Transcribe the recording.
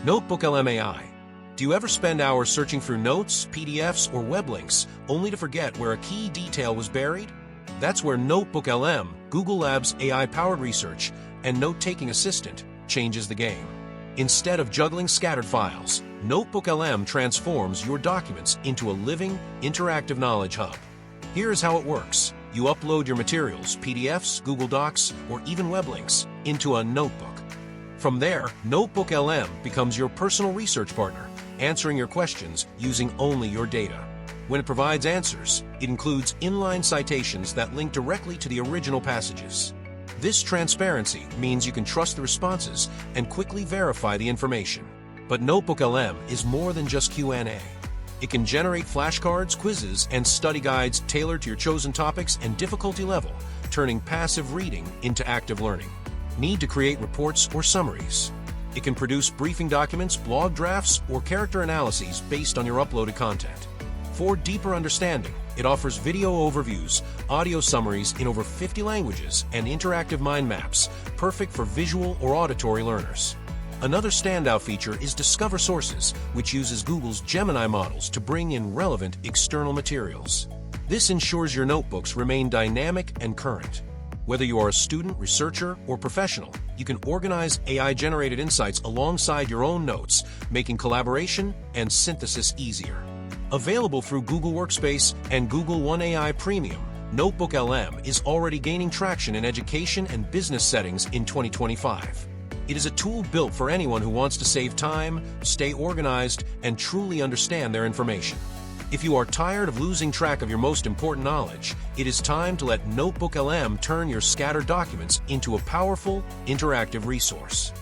NotebookLM AI. Do you ever spend hours searching through notes, PDFs, or web links, only to forget where a key detail was buried? That's where NotebookLM, Google Labs' AI-powered research and note-taking assistant, changes the game. Instead of juggling scattered files, NotebookLM transforms your documents into a living, interactive knowledge hub. Here's how it works. You upload your materials, PDFs, Google Docs, or even web links, into a notebook. From there, NotebookLM becomes your personal research partner, answering your questions using only your data. When it provides answers, it includes inline citations that link directly to the original passages. This transparency means you can trust the responses and quickly verify the information. But NotebookLM is more than just Q&A. It can generate flashcards, quizzes, and study guides tailored to your chosen topics and difficulty level, turning passive reading into active learning. Need to create reports or summaries? It can produce briefing documents, blog drafts, or character analyses based on your uploaded content. For deeper understanding, it offers video overviews, audio summaries in over 50 languages, and interactive mind maps, perfect for visual or auditory learners. Another standout feature is Discover Sources, which uses Google's Gemini models to bring in relevant external materials. This ensures your notebooks remain dynamic and current. Whether you are a student, researcher, or professional, you can organize AI-generated insights alongside your own notes, making collaboration and synthesis easier. Available through Google Workspace and Google One AI Premium, NotebookLM is already gaining traction in education and business settings in 2025. It is a tool built for anyone who wants to save time, stay organized, and truly understand their information. If you are tired of losing track of your most important knowledge, it is time to let NotebookLM turn your scattered documents into a powerful, interactive resource.